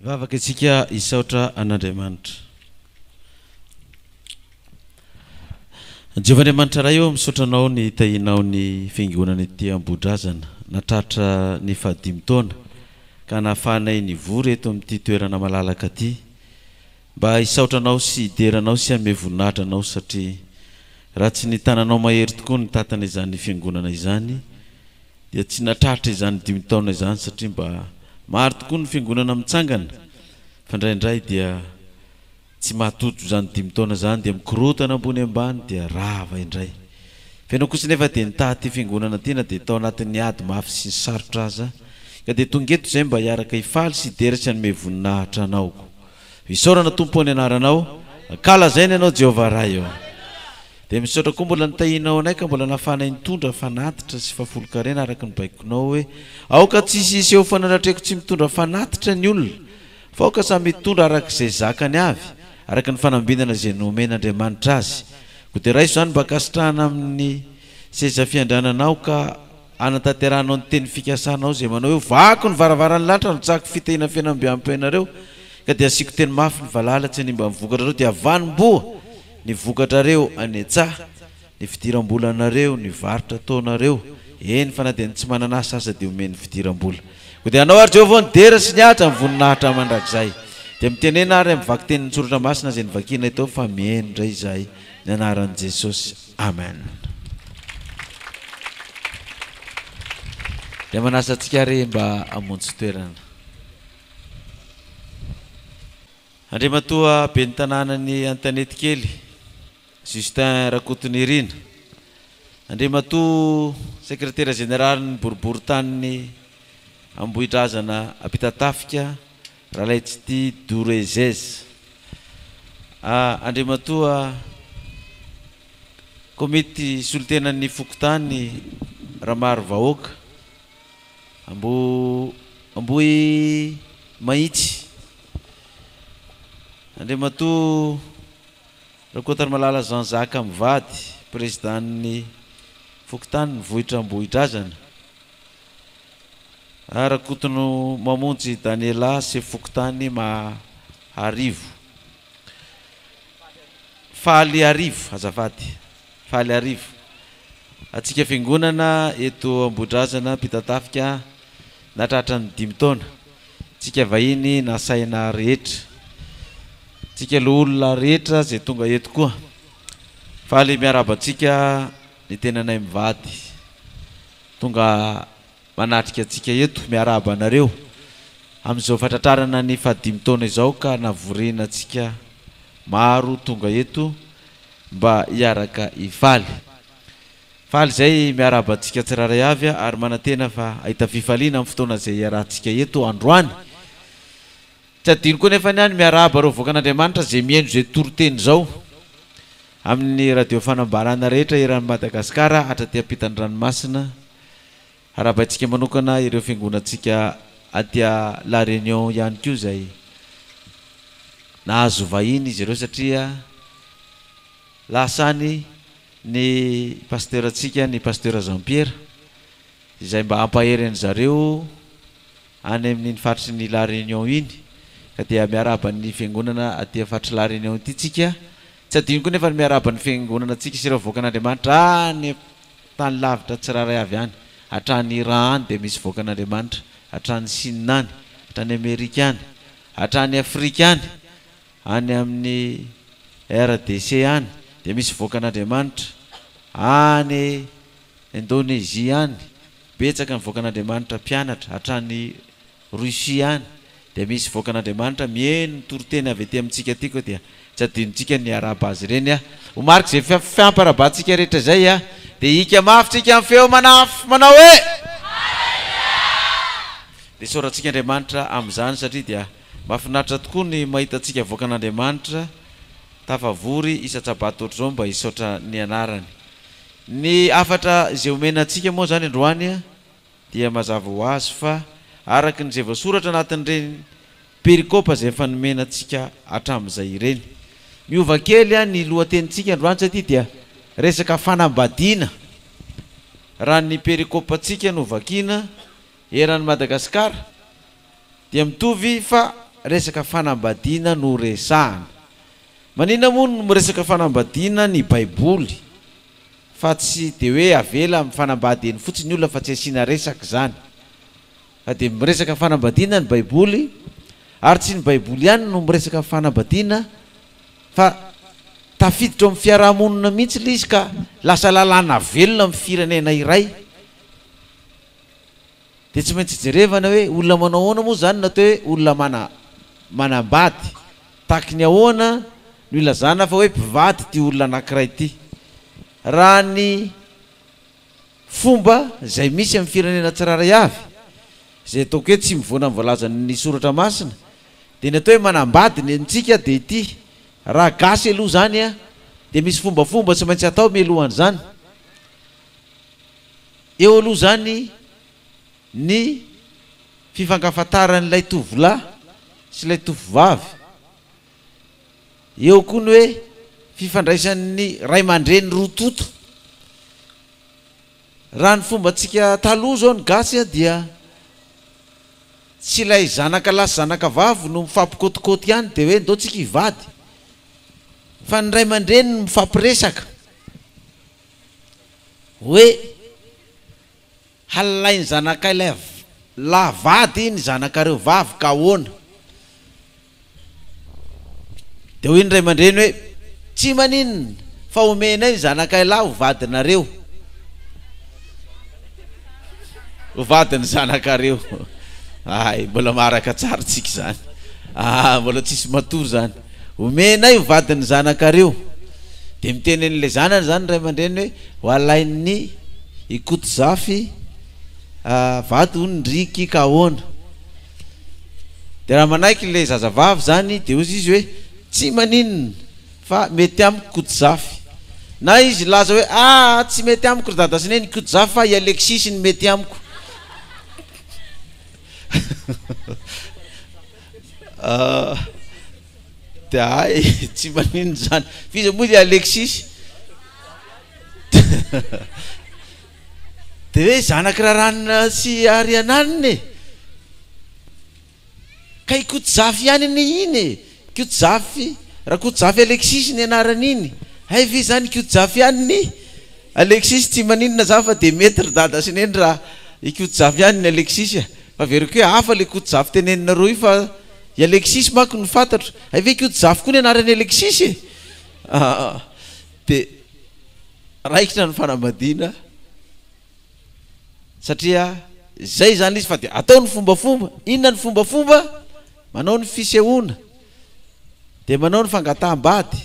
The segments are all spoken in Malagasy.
Vavaka isika isaotra an'Andriamanitra. Jehovah'Andriamanitra ray eo misaotranao ny tahinao ny fiangonana ity Ambodrazana natratra ny 15 taona ka nahafahanay nivory eto amin'ity toerana malalaka ity mba isaotranao sy ideranao sy ame voninahitranao satria raha tsy ny tananao mahery tokoa ny tatana izany fiangonana izany dia tsy natratra izany 5 taona izany satria mba maro tokoa ny fiangonana mitsangana fa indraindray dia tsy mahatoto izany 5 taona izany dia mikorotana ambony ambany dia rava indray feno kosa nefa dia nitaty fiangonana tena dia tao anatin'ny ady mafy sy ny sarotra aza ka dia tonga eto izay mba hiaraka hifaly sy hidera sy hanome voninahitra anao isaorana tompo ny anaranao kalazaina ianao Jehovah ray eo dia misaotra koa mbola nitahinao anay ka mbola nahafahanay nitondra fanatitra sy fafolo-karena araka ny baikonao hoe aoka tsisy iseho fananatreko tsy mitondra fanatitra ny olona fa aoka samy mitondra arak'izay zakany avy araka ny fanambinana izay nomen'Andriamanitra azy koa dia raiso izany mba kasitrahana amin'ny seza fiandrananao ka anatanteranao ny teny fikasanao izay manao hoe vako ny varavaran'ny lanitra nitsako fitehina fianambiam-painareo ka dia asiako teny mafy ny valalatsy ny mba mivokatra reo dia avanim-boa ny vokatrareo any an-tsaha ny fidiram-bolanareo ny varotra taonareo eny fa na dia tsy mananasa asa dia omeny fidiram-bola koa dia anao ary Jehovah nidera sy niatra amin'ny voninahitra mandrakizay dia mitenena ary mivaky teny nitsoratra masina izay nivakina itao fa mihaino indray izahay ny anaran'i Jesosy amen. Dia manasa antsika ary mba hamonjy toerana. Andriamatoa be ny tanànan'ny Antanety kely Justin Rakotonirina, Andriamatoa sekretera général ny boribory-taniny Ambohidrazana Ampitatafika Ralaitsity Dorezez, Andriamatoa komity solitenan'ny Fokotany Ramaro Vahoaka Ambohy Mahitsy, Andriamatoa Rakotary Malala Jean-Jacques Mivady présidentan'ny Fokotany Vohitra Ambohidrazana, Rakotono mamonjy Daniela sy Fokotany Maharivo Faly Arivo azafady Faly Arivo atsika fiangonana eto Ambodrazana Ampitatafika natratra ny 5 taona tsika vahiny nasaina rehetra tsika olona rehetra zay tonga eto koa faly miaraba antsika ny tenanay mivady tonga manatrika atsika eto miaraba anareo amin'izao fatratrarana ny 15 taona izao ka navorena atsika maro tonga eto mba hiaraka hifaly faly zay miaraba antsika tsiraray avy ary manantena fa ahita fifaliana amin'ny fotoana izay iarahantsika eto androany tsy adino koa nefa niany miaraba reo voakan'Andriamanitra zay miendro zay toroteny zao amin'ny radio fanambarana rehetra eran'ny Madagasikara hatraty ampitany ranomasina arabantsika manokana ireo fiangonantsika atya La Réunion ihany koa zay nahazo vahiny izy ireo satria lasany ny pasteur atsika ny pasteur Jean-Pierre izay mba ampahery an'zareo any amin'ny faritry ny La Réunion iny ka dia miaraba ny fiangonana atya faritry La Réunion ity tsika tsy adino koa nefa miaraba ny fiangonana atsika sy ireo voakan'Andriamanitra any tany lavitra tsiraray avy any hatrany Iran any dia misy voakan'Andriamanitra hatrany Chine any hatrany Amerika any hatrany Afrika any any amin'ny RDC any dia misy voakan'Andriamanitra any Indonésia any betsaka ny voakan'Andriamanitra mpianatra hatrany Russie any dia misy voakan'Andriamanitra mihaino ny toroteny avy ety amintsika ty koa dia tsy adinontsika ny araba azy ireny homarika zay fiamparabantsika rehetra zay dia hika mafy tsika amin'ny feo manafy manao hoe dia sorantsika Andriamanitra amin'izany satria dia mahafinaritra tokoa ny mahita antsika voakan'Andriamanitra tafavory isa-tsabato ohatr'izao mba hisaotra ny anarany. Ny afatra izay omenantsika moa zany androany dia mazava ho azy fa araka n'izay voasoratra anatin'ireny perikopa izay efa nomenantsika hatramin'izay ireny miova kely ny lohatenintsika androany satria dia resaka fanambadiana raha ny perikopa antsika no vakiana eran'ny Madagasikara dia mitovy fa resaka fanambadiana no resahana. Manina moa no miresaka fanambadiana ny baiboly fa tsy de hoe avela amin'ny fanambady eny fotsiny olona fa tsy asiana resaka zany. Fa de miresaka fanambadiana ny baiboly ary tsy ny baiboly ihany no miresaka fanambadiana fa tafiditra amin'ny fiarahamonina mihitsy le izy ka lasa lalàna velona amin'ny firenena iray. De tsy maintsy jerevana hoe olona manao ahoana moa zany natao hoe olona manambady taky ny ahoana no ilazana fa hoe mpivady ty olona anankiray ty. Raha ny fomba zay misy amin'ny firenena tsiraray avy zay ataoko hoe tsy mivoana amin'ny voalazan'ny soratra masina de natao hoe manambady ny antsika de ity raha gasy aloha zany a de misy fombafomba tsy maintsy atao mialohan'izany. Eo aloha zany ny fifankafantaran'ilay tovolahy sy ilay tovovavy. Eo koa ny hoe fifandraisan'ny ray aman-dreny rototo. Raha ny fombantsika taloha zao ny gasy a dia tsy ilay zanaka lahy sy zanaka vavy no mifampikôtikôty ihany de hoe ndao tsika hivady, fa ny ray aman-dreny no mifampiresaka hoe halalainy zanaka ilay lahy vady ny zanakareo vavy ka ahoana. De hoy ny ray aman-dreny hoe tsy maninona fa omenay ny zanakay lahy ho vadinareo, ho vadiny zanakareo. Ay, mbola maharaka tsara tsika zany. Mbola tsisy matory zany. Omenay ho vadiny zanakareo. De miteny an'ilay zanany zany ray aman-dreny hoe ho alain'ny ikoto zafy vady ho ny riky ka ahoana. De raha manaiky le zazavavy zany de ozy izy hoe tsy maninona fa mety amiko koto zafy, na izy laza hoe tsy mety amiko ry dada sineny koto zafy fa i Alexis ny mety amiko. De ay tsy maninona zany fiza moa i Alexis. De hoe zanakiraranina sy ariananiny ka ikoto zafy ihany ny iny koto zafy, raha koto zafy Alexis ny anarany iny hay vi zany koto zafy ihany ny Alexis tsy maninona za fa de mety ry dada sineny raha ikoto zafy ihany ny Alexis fa veriko hoe hafa le koto zafy tenenina roy fa i Alexis manko no fantatro hay ve koto zafy koa ny anarany Alexis de raikitra ny fanambadiana satria zay zany izy fa de atao ny fombafomba. Inona ny fombafomba? Manao ny fisehoana de manao ny fangataham-bady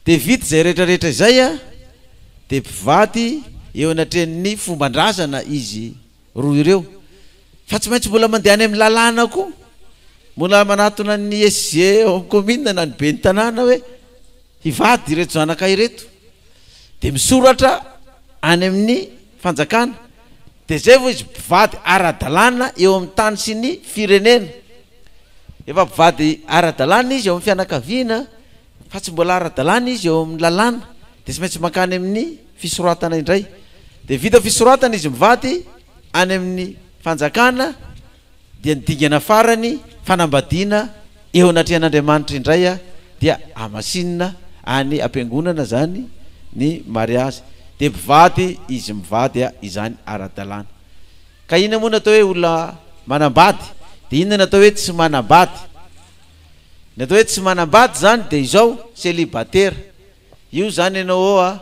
de vita zay rehetrarehetra zay a de mpivady eo anatrehan'ny fomban-drazana izy roa ireo. Fa tsy maintsy mbola mandeha any amin'ny lalàna koa, mbola manatona ny SG ao amin'ny commune na ny be ny tanàna hoe hivady ireto zanakay ireto de misoratra any amin'ny fanjakana. De zay vo izy mpivady ara-dalàna eo amin'ny tany sy ny firenena. Efa mpivady ara-dalàna izy eo amin'ny fianakaviana fa tsy mbola ara-dalàna izy eo amin'ny lalàna de tsy maintsy makany amin'ny fisoratana indray. De vita fisoratana izy mivady any amin'ny fanjakana dia nidingana farany fanambadiana eo anatrehan'Andriamanitra indray dia amasinina any ampiangonana zany ny mariazy. De mpivady izy mivady izany ara-dalàna. Ka inona moa natao hoe olona manambady de inona natao hoe tsy manambady? Natao hoe tsy manambady zany de izao célibataire. Io zany ianao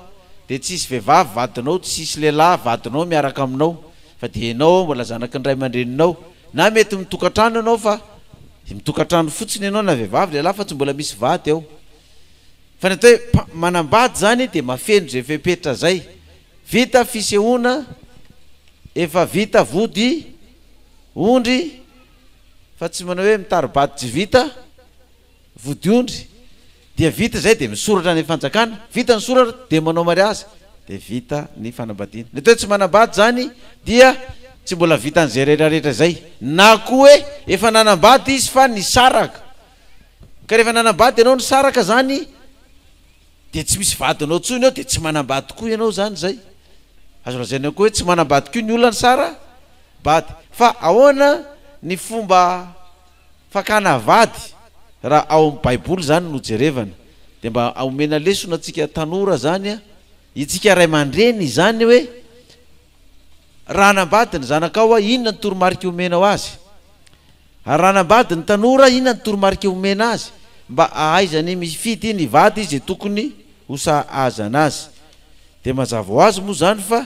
de tsisy vehivavy vadinao, tsisy lehilahy vadinao miaraka aminao fa de ianao mbola zanaky ny ray aman-dreninao, na mety mitokantrano ianao fa mitokantrano fotsiny ianao na vehivavy lehilahy fa tsy mbola misy vady ao. Fa natao hoe manambady zany de mafeno zay fepetra zay. Vita fisehoana, efa vita vody ondry, fa tsy manao hoe mitaribady tsy vita vody ondry, dia vita zay de misoratra ny fanjakana. Vita ny soratra de manao mariazy de vita ny fanambadiana. Natao hoe tsy manambady zany dia tsy mbola vita an'izay rehetrarehetra zay, na koa hoe efa nanambady izy fa nisaraka. Ka rehefa nanambady ianao nisaraka zany de tsy misy vadinao tsony ao de tsy manambady koa ianao zany zay. Azo lazaina koa hoe tsy manambady koa ny olona ny sara bady. Fa ahoana ny fomba fakana vady raha ao amin'ny baiboly zany no jerevana de mba aomena lesona atsika tanora zany a itsika ray aman-dreny zany hoe raha nambady ny zanakao a inona ny toromarika omena ho azy ary raha nambady ny tanora inona ny toromarika omena azy mba ahaizany mifidy ny vady izy tokony hosa azana azy de mazava ho azy moa zany fa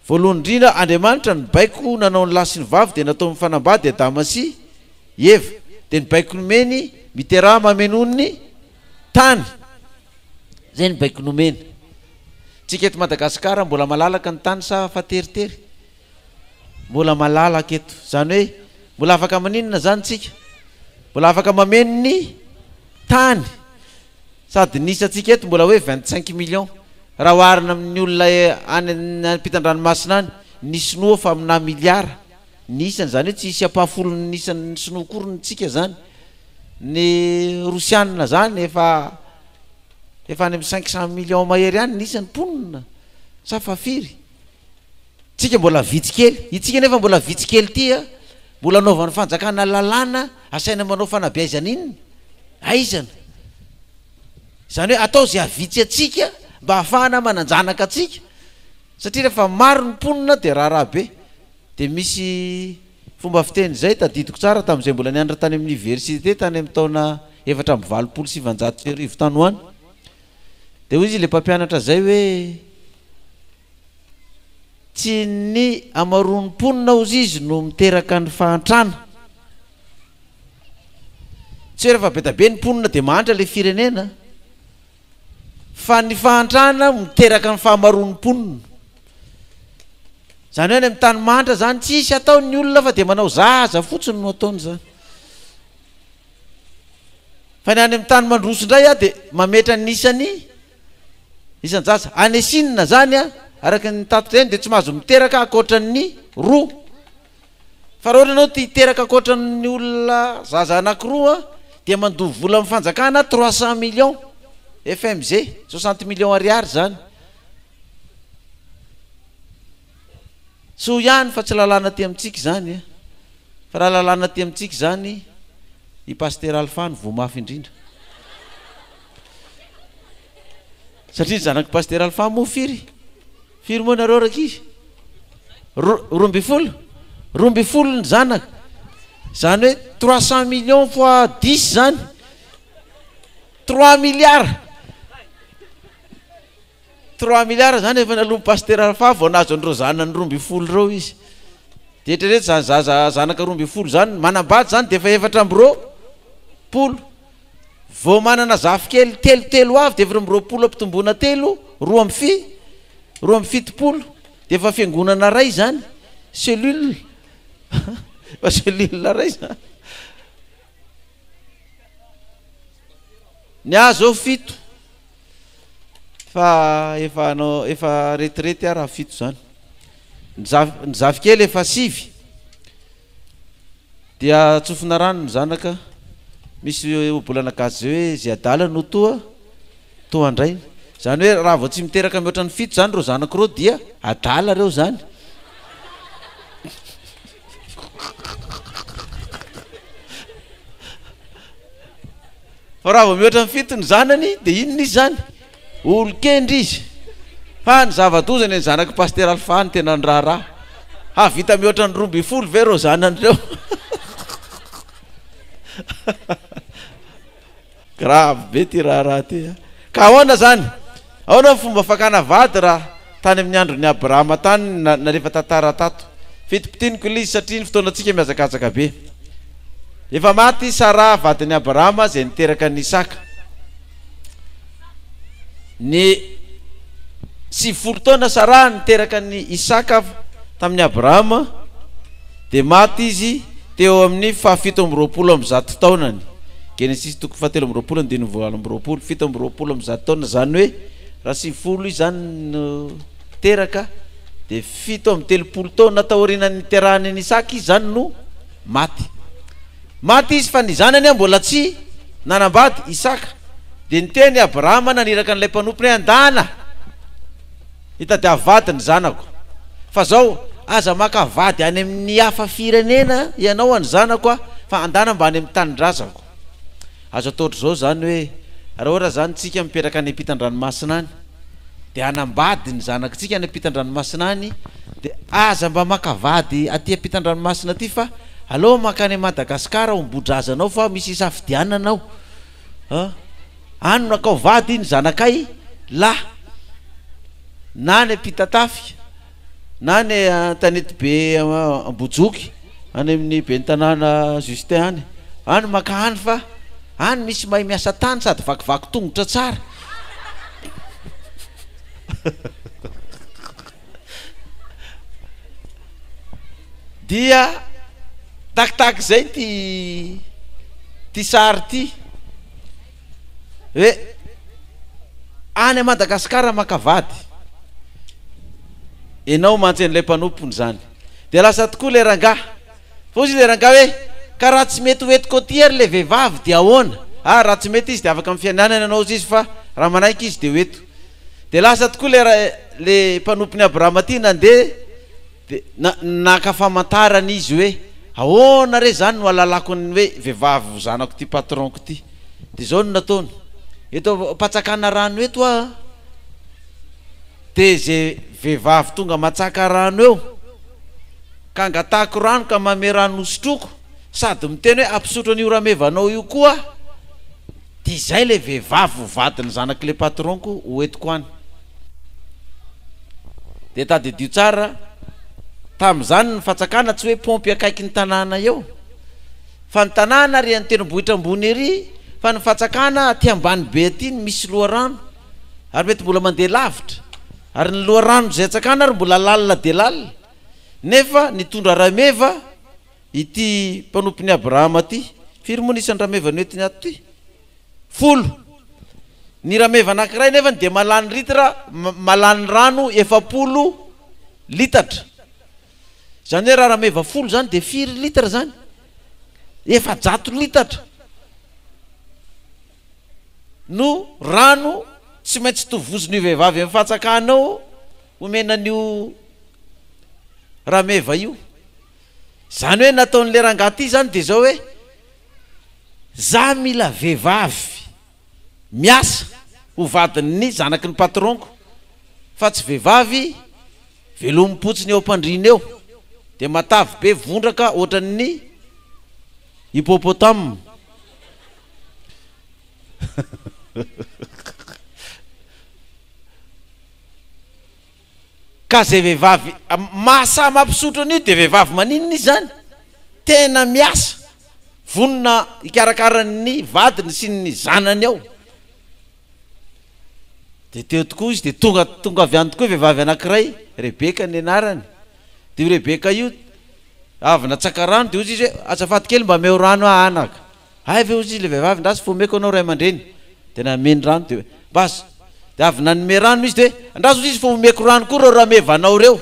voalohany indrindra Andriamanitra ny baiko nanao ny lahy sy ny vavy de natao mifanambady Adama sy Eva de ny baiko nomeny miteraha mamenony tany zay ny baiko nomeny tsika eto Madagasikara mbola malalaka ny tany sa fa teritery mbola malalaka eto zany hoe mbola afaka maninona zany tsika mbola afaka mameno ny tany sady nisy atsika eto mbola hoe 25 millions raha oharina amin'ny olona any ampitan-dranomasina any ny sinoa fa amina miliara nisany zany hoe tsy isy apahafolo nisany sinoa korony tsika zany ny rosianina zany efa any amin'ny 500 millions mahery any nisany ponina sa fafiry tsika mbola vitsikely itsika nefa mbola vitsikely tia mbola anaovan'ny fanjakana lalàna asaina manao fanabeazana inny aizana zany hoe atao zay avitsy atsika mba hahafahana mananjanaka atsika satria rehefa maro ny ponina de raharaha be de misy fomba fiteny zay tadidiko tsara tamin'izay mbola nianatra tany amin'ny université tany amin'ny taona 427 tany hoany de hoy izy le mpampianatra zay hoe tsy ny amaroany ponina ozy izy no miteraka ny fahantrana tsy hoe rehefa betabe ny ponina de mahantra le firenena fa ny fahantrana miteraka ny fahamaroany ponina zany hoe any amin'ny tany mantra zany tsy isy ataony olona fa de manao zaza fotsiny no ataony zany fa ny any amin'ny tany mandroso indray a de mametra nisany isan-jasa any Sinina zany a araky ny tatitra eny de tsy mahazo miteraka akoatran'ny roa fa raha ohatra anao ty hiteraka akoatran'ny olona zaza anankiroa de mandovy vola amin'ny fanjakana 300 millions FMG 60 millions ariary zany so ihany fa tsy lalàna ty amintsika zany fa raha lalàna ty amintsika zany i pasteur Alpha vo mafy indrindra satria zanaky pasteur Alpha mo firy moa nareo raky izy roamby folo ny zanaka zany hoe 300 millions fois 10 zany 3 milliards 3 milliards zany efa nalomby pasteur Alpha vao nazo andreo zanany roamby folo reo izy de etrrehetra zany zaza zanaka roamby folo zany manambady zany de efa efatra ambiro polo vao manana zafy kely telo avy de efatra ambiroapolo ampitombona telo roa amby fitopolo de efa fiangonana ray zany cellule fa cellule ray zany ny azo fito fa efa retraite raha fito zany ny zafy kely efa sivy dia tsofina rano ny zanaka misy obolana gasy zay hoe zay adala no toa andraina zany hoe raha vao tsy miteraka mihoatra ny fito zany reo zanaka reo dia adala reo zany fa raha vao mihoatra ny fito ny zanany de inona izy zany olo-kendry izy fa ny zavadozany ny zanaky pasteur Alpha ny tena ny raha vita mihoatra ny roamby folo ve reo zanany reo grave be ty raha ty ka ahoana zany ahoana fomba fakana vady raha tany amin'ny andro ny Abrahama tany narefa tantara tato fitipitiniko le izy satria ny fotoana atsika miazakazaka be efa maty Sara vadiny Abrahama zay niteraka ny Isaka ny 70 taona Sara niteraka ny Isaka tamin'ny Abrahama de maty izy teo amin'ny 720 taonany Genesis toko 720 andiny voalo 720 taona zany hoe raha 70 izy zany no teraka de 730 taona taorianany terahany ny Isaka izy zany no maty izy fa ny zanany mbola tsy nanambady Isaka de niteny Abrahama naniraka an'ilay mpanompony andana hitady avady ny zanako fa zao aza maka vady any amin'ny hafa firenena ianao any zanako fa andana mbany amin'ny tanindrazako azo ataotry zao zany hoe raha ohatra zany tsika mipetraka any ampitan-dranomasina any de anambady ny zanakitsika any ampitan-dranomasina any de aza mba makavady aty ampitan-dranomasina aty fa aloha makany Madagasikara ombodrazanao fa misy isafidiananao ano nakao vady ny zanakay la na ny ampita-tafika na ny tanety be Ambojoky any amin'ny be ny tanàna Justin any any maka any fa any misy mahay miasa tany sady vakivaky tongotra tsara dia takitaky zay ty sary ty hoe any Madagasikara makavady enao mantsen'ilay mpanompony zany de lasa tokoa le rangaha fa ozy le rangaha hoe ka raha tsy mety hoetiko ty ary le vehivavy de ahoana raha tsy mety izy de afaka amin'ny fiananana anao izy fa raha manaiky izy de hoeto de lasa tokoa le mpanompony Abrahama ty nandeha de naka famantarana izy hoe ahoana re zany no alalako ny hoe vehivavy zanako ty patronko ty de zao no nataony eto patsakana rano eto de ze vehivavy tonga matsaka rano eo ka angatako rano ka mame rano osotroko sady miteny hoe ampisotro an'io ramevanao io koa de zay le vehivavy hovadiny zanaky le patronko hoetiko any de tadedio tsara tam'izany ny fatsakana tsy hoe pompy akaiky ny tanàna eo fa ny tanàna ry antenobohitra ambony ery fa ny fatsakana aty ambany be aty ny misy loharano ary mety mbola mandeha lavitra ary ny loharano zay atsakana ary mbola lalina de lalina nefa nitondra rameva ity mpanompony Abrahama ty firy moa nisan'ny rameva noetiny ato ty 10 ny rameva anankiray nefa de malany litra malany rano 7 litatra zany hoe raha rameva 10 zany de 4 litra zany 700 litatra no rano tsy maintsy tovozon'io vehivavy amin'ny fatsakanao omenan'io rameva io zany hoe nataon'le rangaha ty zany de zao hoe za mila vehivavy miasa hovadiny zanaky ny patronko fa tsy vehivavy velomimpotsiny eo ampandrina eo de matavy be vondraka ohatran'ny hippopotame ka zay vehivavy mahasa mampisotro an'io de vehivavy maninona izy zany tena miasa vonona ikarakarany vadiny sy ny zanany ao de teo tokoa izy de tonga avy any tokoa vehivavy anankiray Rebeka ny anarany de io Rebeka io avy natsaka rano de ozy izy hoe azafady kely mba meo rano anaka ay ve ozy izy le vehivavy ndasy fomeko anao ray aman-dreny tena meny rano de bas de avy nanome rano izy de andraso ozy izy fomeko rano koa reo ramevanao reo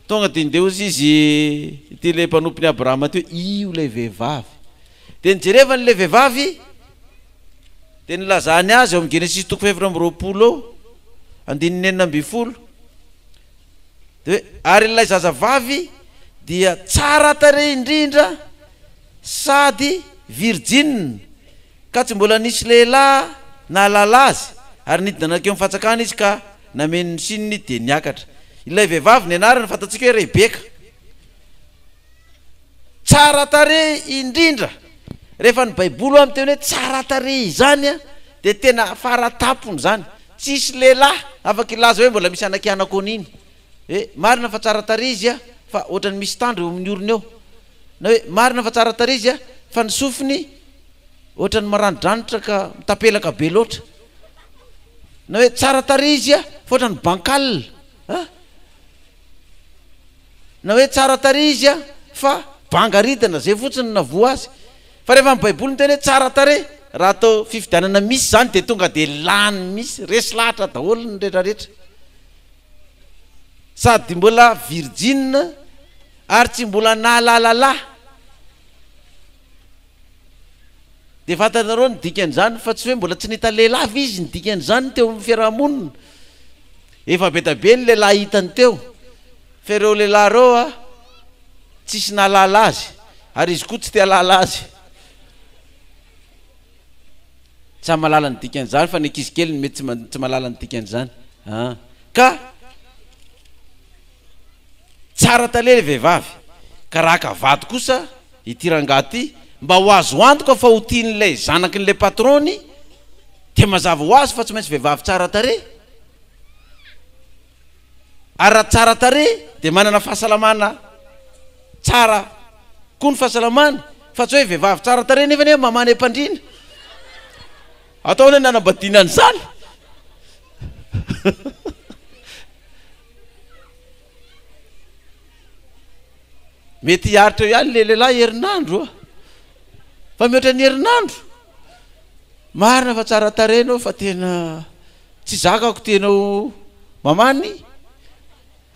tonga de nde ozy izy ty le mpanompony Abrahama ty hoe io le vehivavy de nijerevany le vehivavy de nilazany azy eo amin'ny Genesis 2:20 eo 9:12 de ary ilay zazavavy dia tsara tare indrindra sady virgine ka tsy mbola nisy lehilahy na lala azy ary nidina anakeo amin'ny fatsakana izy ka nameny sininy de niakatra ilay vehivavy ny anarany fatatsika hoe Rebeka tsara tare indrindra rehefa ny baiboly amin'ny teny hoe tsara tare izany de tena faratapony zany tsisy lehilahy afaka ilaza hoe mbola misy anaky anako an'iny marina fa tsara tare izy fa ohatrany misy tandro eo amin'ny orony eo na hoe marina fa tsara tare izy fa ny sofiny ohatrany marandranitra ka mitapelaka be loatra na hoe tsara tare izy fa ohatrany bankal na hoe tsara tare izy fa bangaridana zay fotsiny navoa azy fa rehefa amin'ny baiboly ny teny hoe tsara tare raha atao fifidianana misy zany de tonga de lany misy resy lahatra daholo ny rehetrarehetra sady mbola virgine ary tsy mbola nahalalalahy de fantanareo ny dikan'izany fa tsy hoe mbola tsy nita lehilavy izy ny dikan'izany teo amin'ny fiarahamonina efa be da be ny lehilahy hitany teo fa ireo lehilahy reo tsisy nahalala azy ary izy koa tsy te halala azy tsy malala ny dikan'izany fa ny ankizy kely mety tsy malala ny dikan'izany ka tsara tale vehivavy ka raha ka vady kosa ity rangaty mba ho azo antoka fa ho tian'ilay zanaky n'lay patrony de mazava ho azy fa tsy maintsy vehivavy tsara tare ary raha tsara tare de manana fahasalamana tsara koa ny fahasalamany fa tsy hoe vehivavy tsara tare nefa ne mamany ampandrina ataony nanambadinany zany mety hiaritra eo ihany le lehilahy herinandro fa mihoatra ny herinandro marina fa tsara tarenao fa tena tsy zakako tenao mamany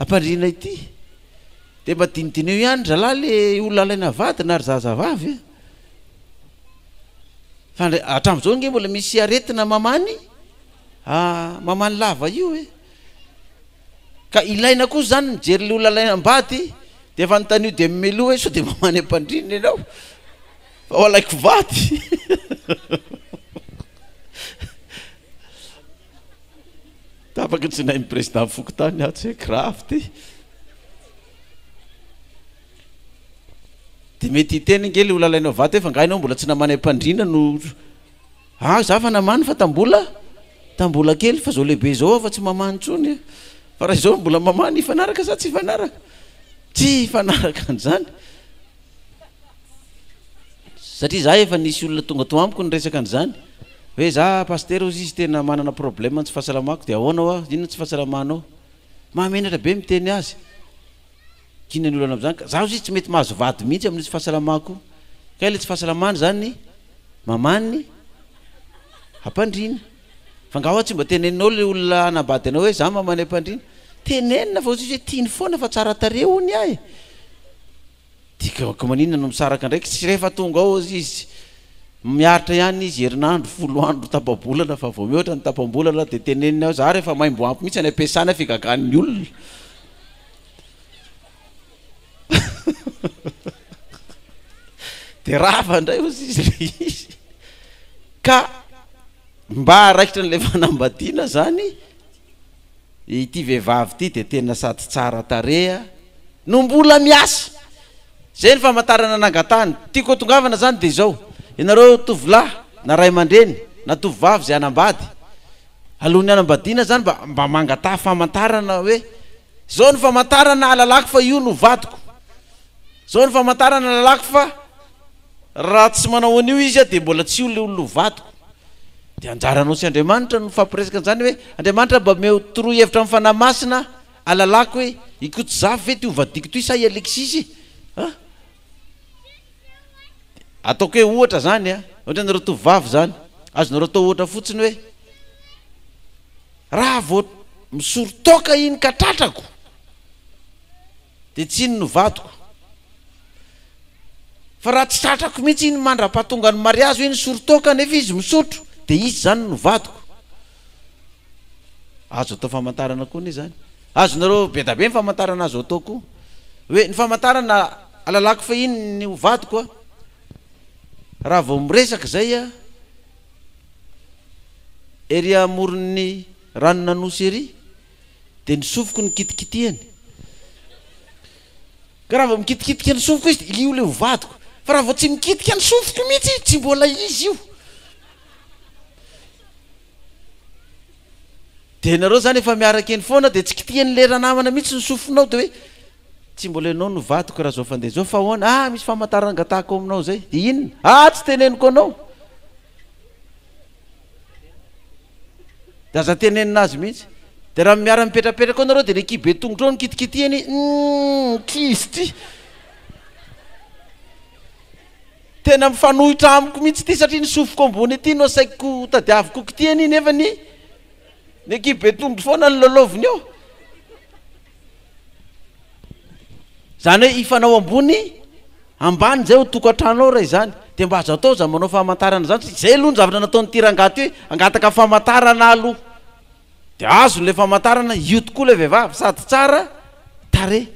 ampandrina ity de mba dinidineo ihany dralahy le olona alaina vady na ry zazavavy fa hatram'izao nge mbola misy aretina mamany mamany lava io ka ilaina koa zany mijery le olona alaina ambady de efa nytanio de mimelo hoe so de mamany ampandrina ianao fa ho alaiko vady tapaky tsy nahy président fokotany aho tsy hoe grave ty de mety hiteny nge le olona alainao vady hoe fa ngainao mbola tsy namany ampandrina no za fa namany fa tambola kely fa zao lehibe zao fa tsy mamany tsony fa raha izao mbola mamany ifanaraka sa tsy ifanaraka an'izany satria za efa nisy olona tonga to amiko ny resaka an'izany hoe za paster ozy izy tena manana problème tsy fahasalamako de ahoanao inona tsy fahasalamanao mahamenatra be miteny azy kinany olana am'zany ka za ozy izy tsy mety mahazo vady mihitsy amin'ny tsy fahasalamako ka le tsy fahasalamany zany mamany ampandrina fa ngaho tsy mba teneninao le olona anambady anao hoe za mamany ampandrina tenenina fa ozy izy hoe tiany foana fa tsara tare ony ahy dika maninona no misaraka ndraiky tsy rehefa tonga ao ozy izy miaritra ihany izy herinandro 10 andro tapabolana fa vao mihoatra ny tapambolana de tenenina ao za rehefa maimbo ampy mihitsy any ampiasana figagan'ny olona de rafa ndray ozy izy le izy ka mba raikitra n'le fanambadiana zany ity vehivavy ty de tena sady tsara tarea no mbola miasa zay ny famantarana nangatany tiako tongavana zany de zao ianareo tovolahy na ray aman-dreny na tovovavy zay anambady alohan'ny anambadiana zany mba mangata famantarana hoe zao ny famantarana alalako fa io no vadiko zao ny famantarana alalako fa raha tsy manao an'io izy de mbola tsy io le olo vadiko de anjaranao sy Andriamanitra no fampiresaka an'izany hoe Andriamanitra mba meo toroy hevitra amin'ny fanahy masina alalako hoe ikotsy zafy ve ty ovadiko toy sa Alexisy ataoko hoe ohatra zany ohatra nareo tovavy zany azonareo atao ohatra fotsiny hoe raha vao misorotoka iny ka tratrako de tsy iny no vadiko fa raha tsy tratrako mihitsy iny mandra-pahatonga ny mariazy hoe ny sorotoka nefa izy misotro de izy zany no vadiko azo atao famantarana koa ny zany azonareo be da be ny famantarana azo atao koa hoe ny famantarana alalako fa iny ny vadiko raha vao miresaka zay ery amoron'ny ranonanosy ery de nisofoko ny kitikitiany ka raha vao mikitikitika ny sofoko izy io le hovadiko fa raha vao tsy mikitika ny sofoko mihitsy tsy mbola izy io de nareo zany efa miaraka eny foana de tsy kitihany le raha namana mihitsy ny sofonao de hoe tsy mbola anao no vadiko raha zao fandeha zao fa hoana misy famantarana angatahako aminao zay de inona tsy teneniko anao de aza tenenina azy mihitsy de raha miara mipetrapetraka ao nareo de le kibe tongotra ao ny kitikitihany kizy ty tena mifanohitra amiko mihitsy ty satria ny sofoko ambony ity no asaiko tadiaviko kitihany nefa ny kibe tongotra foana ny lalaoviny eo zany hoe ifanao ambony ambany zay ho tokantrano ray zany de mba azo atao za manao famantarana zany zay aloha ny zavatra nataony tirangaty hoe angataka famantarana aloha de azo le famantarana io tokoa le vehivavy sady tsara tare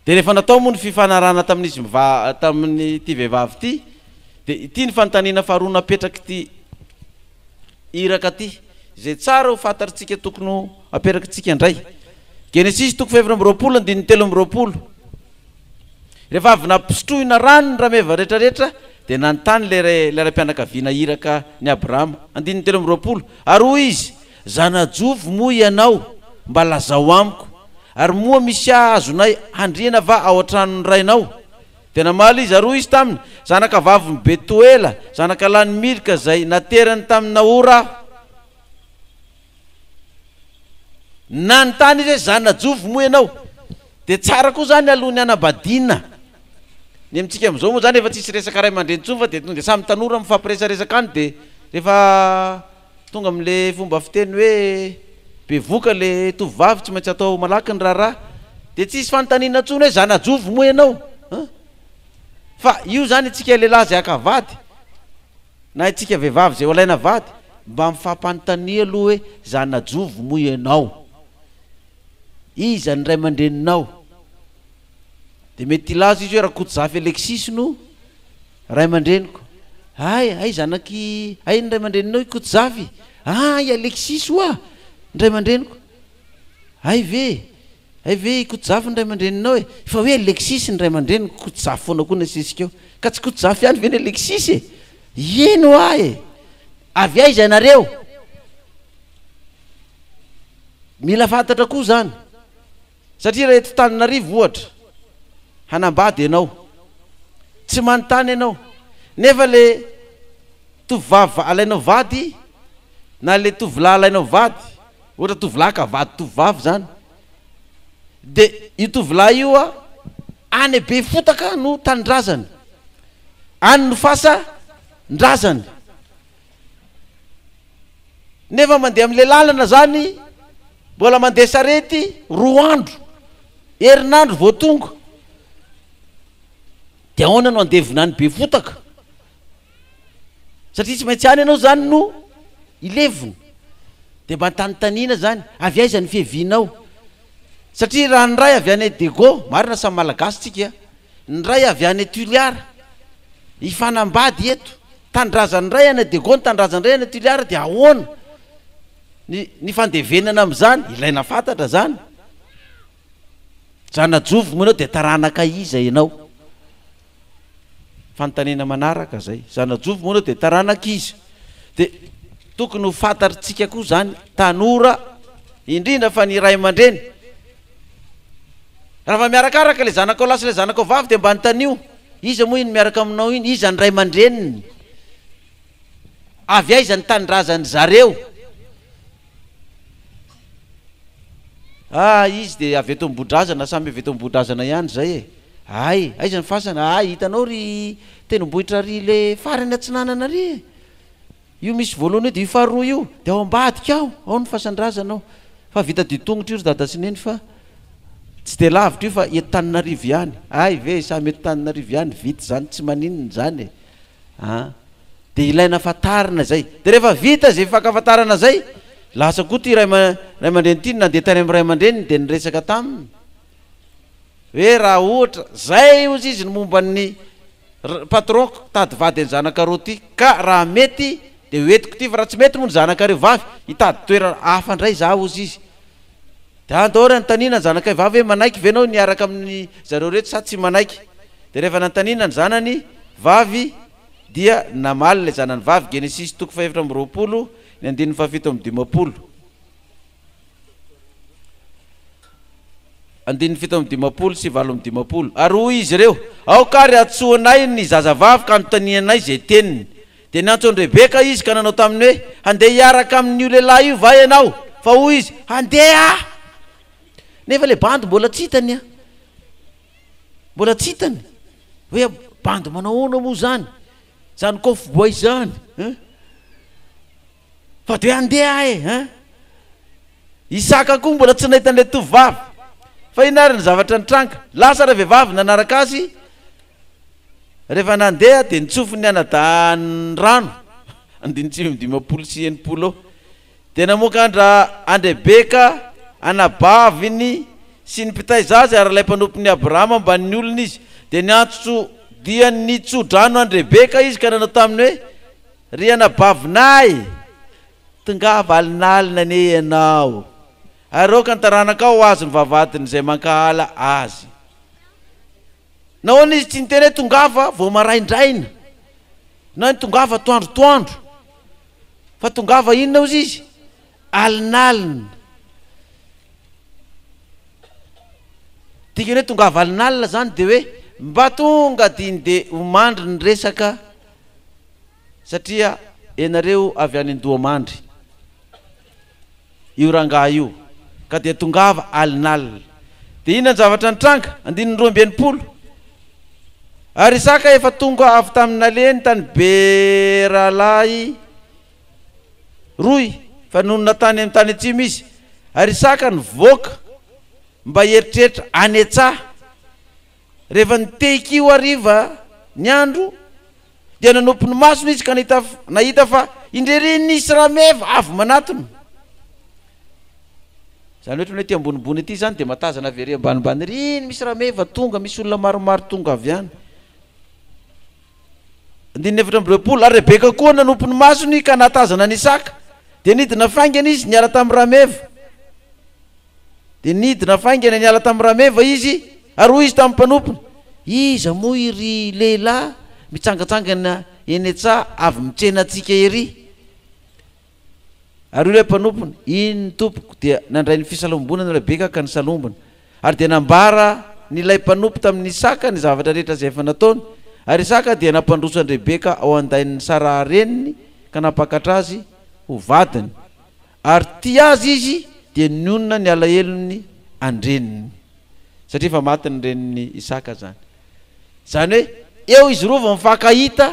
de rehefa natao moa ny fifanarana tamin'izy tamin'ny ty vehivavy ty de ity ny fanontaniana faharoa napetraky ty iraka ty zay tsara ho fantaritsika tokony apetraky tsika indray. Genesis 7:23 rehefa avy nampisotrohina rano ny rameva rehetrarehetra de nanontany le raim-pianakaviana iraka ny Abrahama 3:20 ary hoy izy zanajovy moa ianao mba lazao amiko ary moa misy azonay handriana va ao an-tranony rainao. Tena maly izy ary hoy izy taminy zanaka vaviny Betuela zanaka lany Milka zay naterany tamin'ny Nahora nanontany izy hoe zanajovy moa ianao de tsara koa zany alohany anabadina ny amintsika am'izao moa zany efa tsisy resaka ray aman-dreny tsony fa de tonga de samy tanora mifampiresaresaka any de rehefa tonga am'le fomba fiteny hoe bevoka le tovavy tsy maintsy atao malaky ny raharaha de tsisy fanontaniana tsony hoe zanajovy moa ianao fa io zany itsika lehilahy zay akavady na itsika vehivavy zay olaina vady mba mifampanontania aloha hoe zanajovy moa ianao iza ny ray aman-dreninao de mety ilaza izy hoe raha kotojafy Alexis no ray aman-dreniko ay zanaky ay ny ray aman-dreninao kotojafy ay Alexis oa ny ray aman-dreniko ay ve kotojafy ny ray aman-dreninao fa hoe Alexis ny ray aman-dreniko kotojafy foana koa nasisika ka tsy kotojafy ihany ve ny Alexis ino avy aiza nareo mila fantatra koa zany satria raha eto Tananarivo ohatra hanambady ianao tsy manontany ianao nefa le tovavy alainao vady na le tovolahy alainao vady ohatra tovolahy ka vady tovavy zany de io tovolahy io any be fotaka no tanindrazany any no fasa ndrazany nefa mandeha am'le lalana zany mbola mandeha sarety 2 andro herinandro vao tonga de ahoana no andevina any be fotaka satria tsy maintsy any ianao zany no ilevina de mba ntanontaniana zany avy aiza ny fihevinao satria raha ny ray avy any Dego marina samy malagasy tsika ny ray avy any Tuliara ifanambady eto tandrazany ray any Dego ny tandrazany ray any Tuliara de ahoana ny fandevenana am'zany ilaina fantatra zany zanajovy moa ianao de taranaka iza ianao fanontaniana manaraka zay zanajovy moa ianao de taranaka iza de tokony ho fantaritsika koa zany tanora indrindra fa ny ray aman-dreny raha fa miarakaraka le zanakao lasa le zanakao vavy de mba nytanio iza moa iny miaraka aminao iny iza ny ray aman-dreniny avy aiza ny tanindrazany zareo izy de avy eto ambodrazana samy avy eto ambodrazana ihany zay ay aiza ny fasana hitanao ry tendrombohitra ry le farany atsinanana ry io misy voalohany hoe de io faharoa io de ao ambadika ao ny fasandrazanao fa vita ditongotra io ry dada sineny fa tsy de lavitra io fa eto Tananarivo ihany ay ve samy eto Tananarivo ihany vita zany tsy maninona zany de ilaina fatarina zay de rehefa vita zay fankafatarana zay lasa koa ty ray aman-dreny ty nandeha tany amy ray aman-dreny de niresaka taminy hoe raha ohatra zay ozy izy ny momba ny patron tady vady any zanakareo ty ka raha mety de hoetiko ty fa raha tsy mety moa ny zanakareo vavy hitady toerana hafa ndray za ozy izy de andao ny tanina ny zanakay vavy hoe manaiky venao niaraka amin'ny zareo rehetra sa tsy manaiky de rehefa nantanina ny zanany vavy dia namaly le zanany vavy Genesis 7:20 ny 7:20 sy 7:20 ary hoy izy ireo ao kary atsoanay ny zazavavy ka notanianay zay teniny de niantsony Rebeka izy ka nanao taminy hoe handeha hiaraka amin'io lehilahy io va ianao fa hoy izy handeha nefa le bandy mbola tsy hitany mbola tsy hitany hoe bandy manao ona moa zany zany Coffboy zany fa de handeha Isaka koa mbola tsy nahita an'le tovavy fa inary ny zavatra nitranka lasa raha vehivavy nanaraka azy rehefa nandeha de nitsofony anadany rano 9:20 sy 9 de namoaka andra Andrebeka anabaviny sy ny mpitaizazy ary ilay mpanompon'ny Abrahama ambany olona izy dia niantso dia nitsodrano any Rebeka izy ka nanao taminy hoe ry anabavinay tongava alinalina ane ianao ary reo ka nitaranaka ao azy ny vavadiny izay mankahala azy. Nahoana izy tsy niteny hoe tongava vao maraindraina na ny tongava toandrotoandro fa tongava inona ozy izy alinalina. Dikany hoe tongava alinalina zany de hoe mba tonga diny de homandry ny resaka satria ianareo avy any Andohamandry io rangahy io ka dia tongava alinalina. De inona ny zavatra nitranga 120 ary Isaka efa tonga avy tamin'ny naleny tany Beralai roy fa nonona tany amin'ny tany atsimo izy ary Isaka nivoaka mba heritreritra any Etsaha. Rehefa nitehikio ariva ny andro dia nanompo ny masony izy ka nahita fa indreren'ny Isrameva avy manatony. Zany ohatra hoe ty ambonimbony ity zany de matazana avery ambanimbany riny misy rameva tonga misy olona maromaro tonga avy any. 120 ary Rebeka koa nanompo ny masony ka natazana ny Isaka de nidina faingana izy niala tamin'ny rameva. De nidina faingana niala tamin'ny rameva izy ary hoy izy tamin'ny mpanompony iza moa iry lehilahy mitsangatsangana eny Etsaha avy mitsena atsika ery. Ary ilay mpanompony iny ny tompoko dia nandray ny fisalombonana Rebeka ka nisalombona ary dia nambara nilay mpanompo tamin'ny Isaka ny zavatra rehetra izay efa nataony ary Isaka dia nampandroso an'i Rebeka ao andain'ny Sara reniny ka napakatra azy ho vadiny ary tia azy izy dia nionona ny alahelony andreniny satria fa maty ny reniny Isaka zany. Zany hoe eo izy roa vao mifankahita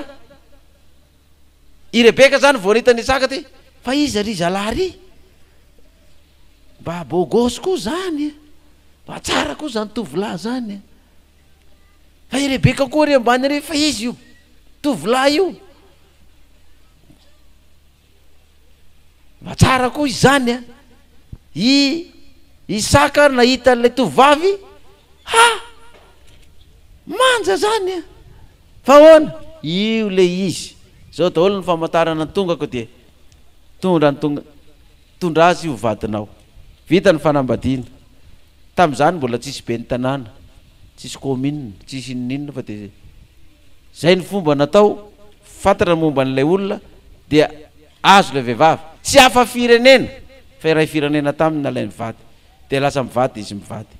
i Rebeka zany vao nahita ny Isaka ty fa izy ry zalahy mba bôgôsy koa zany mba tsara koa zany tovolahy zany fa i Rebeka koa ry ambany ry fa izy io tovolahy io mba tsara koa izy zany i Isaka nahita n'ilay tovavy ha manja zany fa hoana io le izy zao daholo ny famantarana tongako dia tondra azy io vadinao vita ny fanambadiana. Tamin'izany mbola tsisy be ny tanàna tsisy commune tsisy ninona fa de zay ny fomba natao fantatra momba n'ilay olona dia azo le vehivavy tsy hafa firenena fa iray firenena taminy nalainy vady de lasa mivady izy mivady.